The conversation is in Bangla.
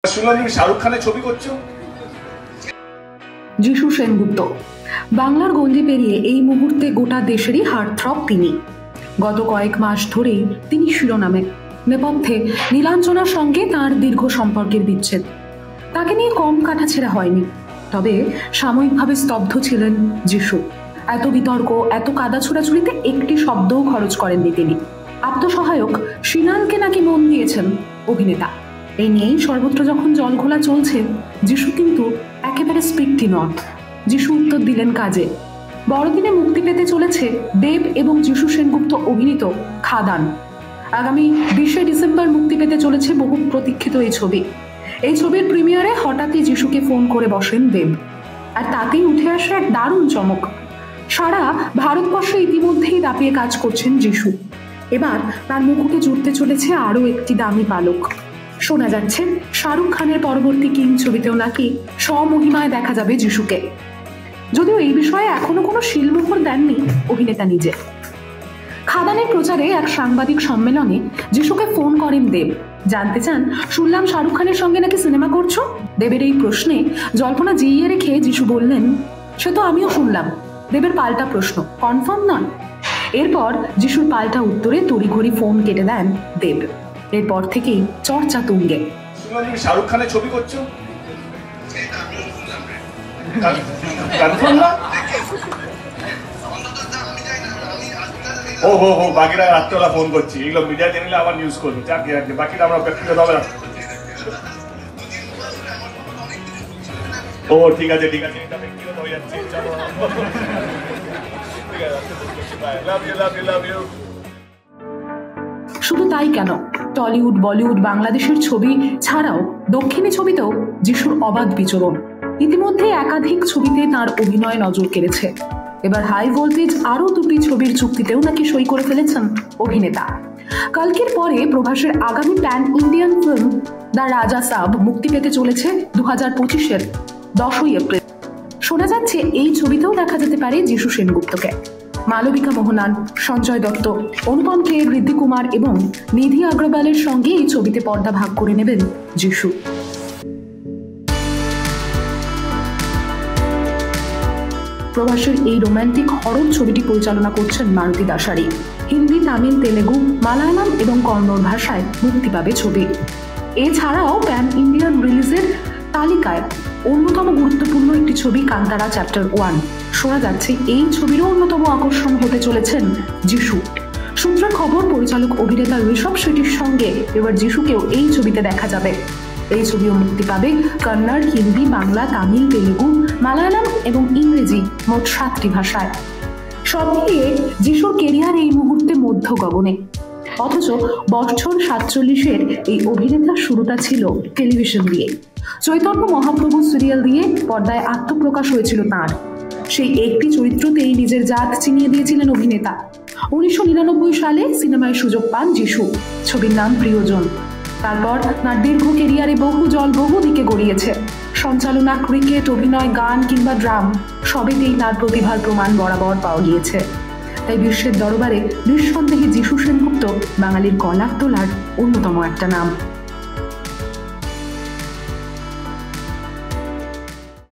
শুনলাম তুমি শাহরুখ খানের ছবি করছো। যিশু সেনগুপ্ত বাংলার গণ্ডি পেরিয়ে এই মুহূর্তে গোটা দেশেরই হার্টথ্রব তিনি। গত কয়েক মাস ধরেই তিনি শিরোনামে। নেপথ্যে নীলাঞ্জনার সঙ্গে তার দীর্ঘ সম্পর্কের বিচ্ছেদ তাকে নিয়ে কম কাটাছেঁড়া হয়নি। তবে সাময়িকভাবে স্তব্ধ ছিলেন যিশু। এত বিতর্ক, এত কাদা ছোড়াছুড়িতে একটি শব্দও খরচ করেননি তিনি। আত্মসহায়ক সিনানকে নাকি মন দিয়েছেন অভিনেতা। এই নিয়েই সর্বত্র যখন জলঘোলা চলছে, যিশু কিন্তু একেবারে স্পিকটি নট। যিশু উত্তর দিলেন কাজে। বড়দিনে মুক্তি পেতে চলেছে দেব এবং যিশু সেনগুপ্ত অভিনীত খাদান। আগামী 20শে ডিসেম্বর মুক্তি পেতে চলেছে বহু প্রতীক্ষিত এই ছবি। এই ছবির প্রিমিয়ারে হঠাৎই যিশুকে ফোন করে বসেন দেব, আর তাতেই উঠে আসে এক দারুণ চমক। সারা ভারতবর্ষে ইতিমধ্যেই দাপিয়ে কাজ করছেন যিশু। এবার তার মুকুটে জুড়তে চলেছে আরও একটি দামি পালক। শোনা যাচ্ছে শাহরুখ খানের পরবর্তী কিং ছবিতেও নাকি স্বমহিমায় দেখা যাবে যিশুকে। যদিও এই বিষয়ে এখনো কোনো শিলমোহর দেননি অভিনেতা নিজে। খাদানের প্রচারে এক সাংবাদিক সম্মেলনে যিশুকে ফোন করেন দেব। জানতে চান, শুনলাম শাহরুখ খানের সঙ্গে নাকি সিনেমা করছো। দেবের এই প্রশ্নে জল্পনা জিইয়ে রেখে যিশু বললেন, সে তো আমিও শুনলাম। দেবের পাল্টা প্রশ্ন, কনফার্ম নন? এরপর যিশুর পাল্টা উত্তরে তড়িঘড়ি ফোন কেটে দেন দেব। এরপর থেকেই চর্চা তুঙ্গে। শুনলাম তুমি শাহরুখ খানের ছবি করছো। কনফার্ম না? ও হো হো, বাকিরা রাত্রেবেলা ফোন করছি, এগুলো মিডিয়া চ্যানেলে আবার নিউজ করবে। বাকিটা আমরা ব্যক্তিগত হবে না। ও ঠিক আছে ঠিক আছে, এটা ব্যক্তিগত হয়ে যাচ্ছে। চলো লাভ ইউ। শুধু তাই কেন, টলিউড, বলিউড, বাংলাদেশের ছবি ছাড়াও দক্ষিণী ছবিতেও যিশুর অবাধ বিচরণ। ইতিমধ্যে একাধিক ছবিতে তার অভিনয় নজর কেড়েছে। এবার হাই ভোল্টেজ আরও 2টি ছবির চুক্তিতেও নাকি সই করে ফেলেছেন অভিনেতা। কালকের পরে প্রভাসের আগামী প্যান ইন্ডিয়ান ফিল্ম দ্য রাজা সাব মুক্তি পেতে চলেছে 2025-এর 10ই এপ্রিল। শোনা যাচ্ছে এই ছবিতেও দেখা যেতে পারে যিশু সেনগুপ্তকে। মালবিকা মোহনান, সঞ্জয় দত্ত, অনুপম খের, ঋদ্ধি কুমার এবং নিধি আগ্রওয়ালের সঙ্গে এই ছবিতে পর্দা ভাগ করে নেবেন যিশু। প্রভাসের এই রোম্যান্টিক হরর ছবিটি পরিচালনা করছেন মারুতি দাসারি। হিন্দি, তামিল, তেলেগু, মালায়ালাম এবং কন্নড় ভাষায় মুক্তি পাবে ছবি। এছাড়াও প্যান ইন্ডিয়ান রিলিজের তালিকায় অন্যতম গুরুত্বপূর্ণ একটি ছবি কান্তারা চ্যাপ্টার 1। শোনা যাচ্ছে এই ছবিরও অন্যতম আকর্ষণ হতে চলেছেন যিশু। সূত্রের খবর, পরিচালক অভিনেতা ঋষভ শেট্টির সঙ্গে এবার যিশুকেও এই ছবিতে দেখা যাবে। এই ছবিও মুক্তি পাবে কন্নড়, হিন্দি, বাংলা, তামিল, তেলেগু, মালায়ালাম এবং ইংরেজি, মোট 7টি ভাষায়। সব মিলিয়ে যিশুর কেরিয়ার এই মুহূর্তে মধ্য গগনে। অথচ বছর 47-এর এই অভিনেতার শুরুটা ছিল টেলিভিশন দিয়ে। চৈতন্য মহাপ্রভু সিরিয়াল দিয়ে পর্দায় আত্মপ্রকাশ হয়েছিল তাঁর। সেই একটি চরিত্রতেই নিজের জাত চিনিয়ে দিয়েছিলেন অভিনেতা। 1999 সালে সিনেমায় সুযোগ পান যিশু, ছবির নাম প্রিয়জন। তারপর তাঁর দীর্ঘ কেরিয়ারে বহু জল বহু দিকে গড়িয়েছে। সঞ্চালনা, ক্রিকেট, অভিনয়, গান কিংবা ড্রাম, সবেতেই তাঁর প্রতিভার প্রমাণ বরাবর পাওয়া গিয়েছে। তাই বিশ্বের দরবারে নিঃসন্দেহে যিশু সেনগুপ্ত বাঙালির গলার তোলার অন্যতম একটা নাম।